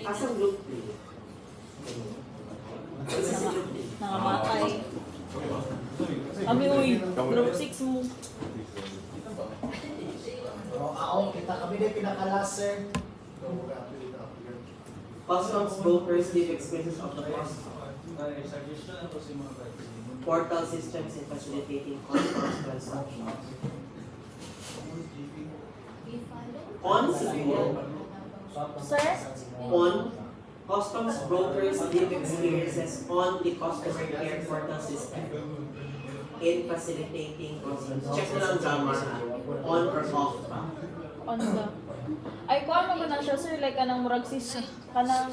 Asang group 3? Nangamatay. Kami uy, group 6 mo. Kita kami din pinaka-last, sir. Customs brokers give experiences of the portal systems in facilitating customs transactions. On siguro. Sir? On customs brokers give experiences on the customer care portal system in facilitating customs. Check na lang grammar ha. On or off pa. On the... Ay, kuha mo ba na siya, sir? Like, kanang murag sis... Kanang...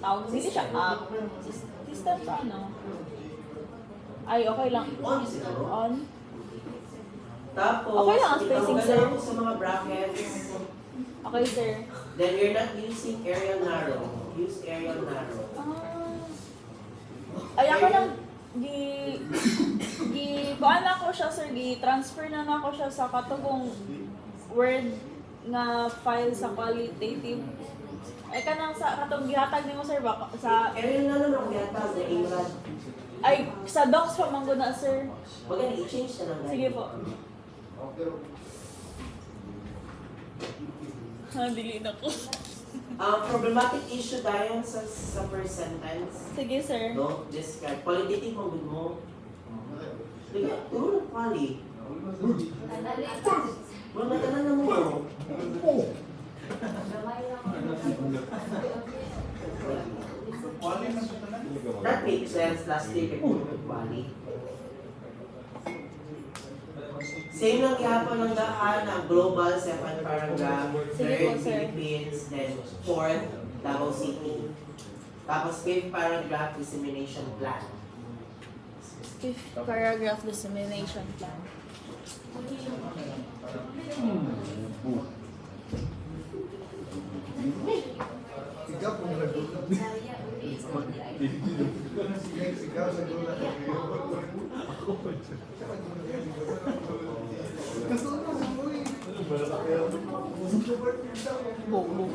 Tawag, hindi siya app. System sa ano? Ay, okay lang. On siguro. On? Tapos, Okay lang ang spacing, ipakita sir. lang po sa mga brackets. Okay, sir. Then you're not using Arial narrow. Use Arial narrow. Ay, ako lang... kuha na ko siya, sir. Transfer na ako siya sa katugong Word nga file sa qualitative. Ay, kanang sa katong gihatag nimo, sir, ba? Sa... Arial na lang ang yata sa Ingrid. Ay, sa docs pa man na, sir. Huwag na i-change na lang. Sige po. Dili na ko. Problematic issue tayo sa first sentence. Sige, sir. No? Describe. Qualitative mo good mo. Sige, turo na quali. Wala matanan na mo. That makes sense. Last day, quali. Same lang ihapon ng daan ang global, second paragraph, Sige third po, sir. Philippines, then fourth, Davao City. Tapos fifth paragraph, dissemination plan. Fifth paragraph dissemination plan. Ikaw po na nagulat. Ikaw sa gulat. Kasunod mo eh. Bobo.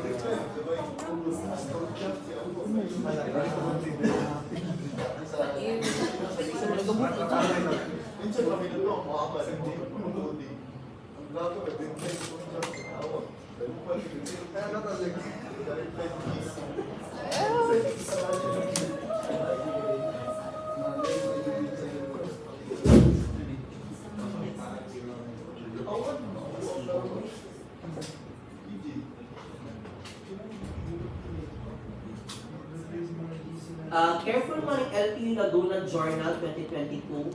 Careful mo ng LPU Laguna Journal 2022.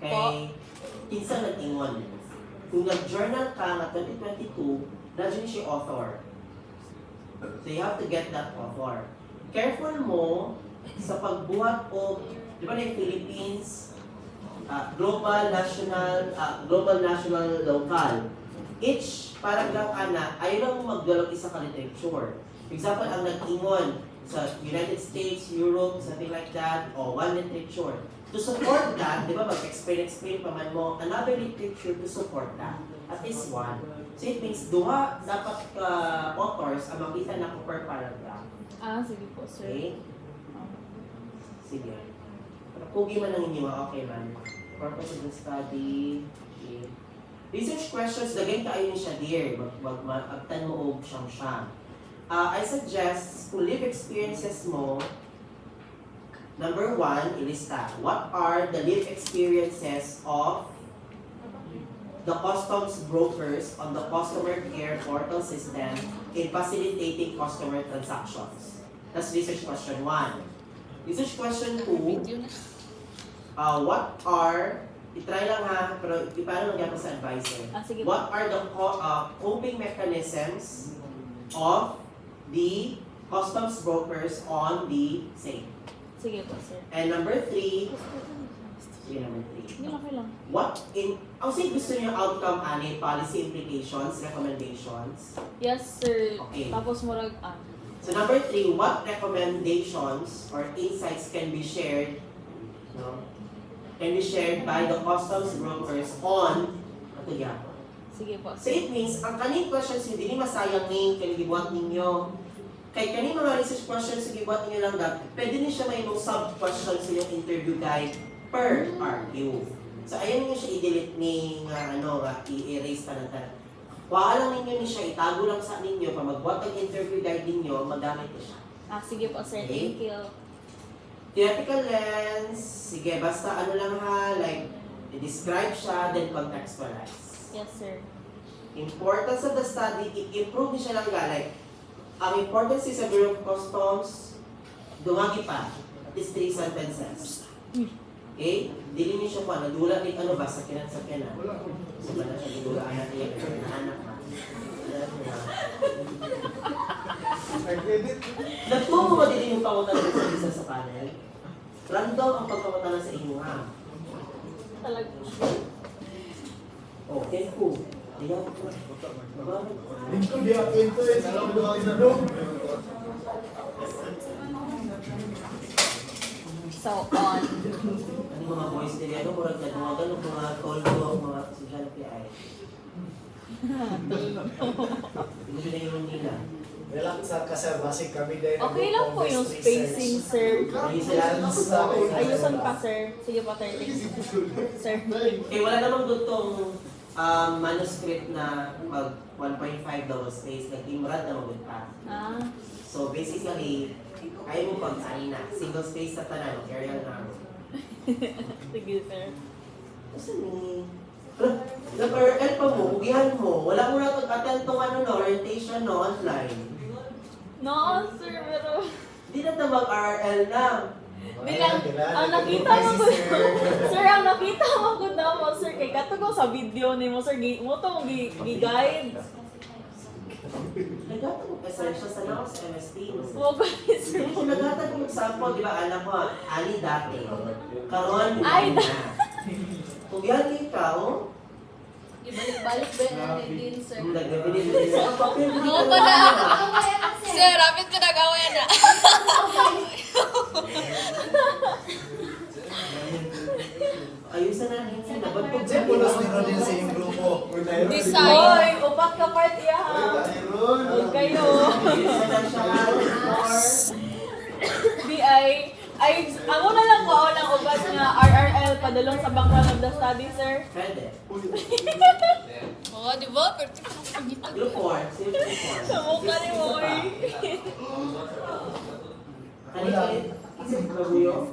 Kay kinsa nag-ingon. Kung nag-journal ka nga 2022, nandiyan siya author. So you have to get that author. Careful mo sa pagbuhat o, di ba na yung Philippines, global, national, local. Each paragraph ana, ayaw lang mo magdalog isa ka literature. For example, ang nag-ingon sa United States, Europe, something like that, o one literature. To support that, di ba mag-explain pa man mo, another literature to support that. At least one. So it means duha dapat authors ang makita na ko per paragraph. Sige po, sir. Okay? Sige. Pugi man ang inyo, okay man. Purpose of the study. Okay. Research questions, dagay kaayo siya dear. Magtan mo og siyang. I suggest kung live experiences mo, number 1, ilista. What are the live experiences of the customs brokers on the customer care portal system in facilitating customer transactions? That's research question 1. Research question 2, what are, itry lang ha, pero paano lang sa advisor. Sige po. What are the coping mechanisms of the customs brokers on the same? Sige po, sir. And number 3, sige number 3. Hindi lang, okay lang. What in, sige gusto niyo outcome ani, policy implications, recommendations? Yes, sir. Okay. Tapos murag, So number 3, what recommendations or insights can be shared, no? Can be shared by the customs brokers on, ito yan, Sige po. So it means, ang kaning questions hindi ni masayang ni kay gibuhat ninyo. Kay kaning mga research questions sa gibuhat ninyo lang dapat, pwede ni siya may mga sub-questions sa inyong interview guide per RQ. So ayaw niyo siya i-delete ni nga i-erase pa ng tanan. Kuha lang ninyo ni siya, itago lang sa ninyo, pag magbuhat ng interview guide ninyo, magamit ko siya. Sige po, sir. Okay. Thank you. Theoretical lens, sige, basta ano lang ha, like, i-describe siya, then contextualize. Yes, sir. Importance of the study, i-improve niya siya lang ga, like, ang importance sa Bureau of Customs, dumagi pa, at least 3 sentences. Okay? Dili niyo siya pa, nadula ni ano ba, sakinan. Wala ko. So, ba na siya nadula, anak niya, anak ha. Nag-edit. Nagtungo ba din yung pangutanan sa isa sa panel? Random ang pagpapatanan sa inyo ha. Talaga. Oh, then who? Ayaw ko. Dito di ako ito eh. Salam ko ako sa room. So, on. Ano mga boys nila, ano, murag nagmagan ng mga call ko, ang mga social PI. Hindi ko na yung nila. Relax sa kasar, basig kami dahil. Okay lang po yung spacing, sir. Ayusan pa, sir. Sige po, 30. Sir. Eh, wala namang gutong manuscript na mag 1.5 double space, nag-imrad na magod pa. So basically, kaya mo pag-ani na, single space sa tanan, Arial na. Sige, sir. Kasi ni... Nag-RL pa mo, ugihan mo, wala mo na attend tong orientation online. No, sir, pero... Di na mag-RL na. Bilang, ang nakita mo ko, sir, ang nakita mo ko na mo, sir, kay katugong sa video ni mo, sir, mo to mong gi-guide. Nagata mo essential sa ako sa MSP. Huwag ko ni sir. Kung nagata mo example, di ba, alam mo, ani dati. Karon, Ay, na. Kung yan ikaw, Ibalik-balik ba yan din, sir? nag-bibili sa papel. Oo pala. Sir, rapid ko nag-away na. Ayusan na rin sila. Ba't pag Kasi pulos ni Rodin sa iyong grupo. Design. Hoy, upat ka part iya ha. Mayroon. Huwag kayo. Ayusan na siya. Ay, ako na lang ko ng ugat nga RRL padulong sa background of the study, sir. Pwede. Oo, di ba? Pero Group 4. Sino group 4? Sa mukha ni Moy. Kanina, isip ko mo yun?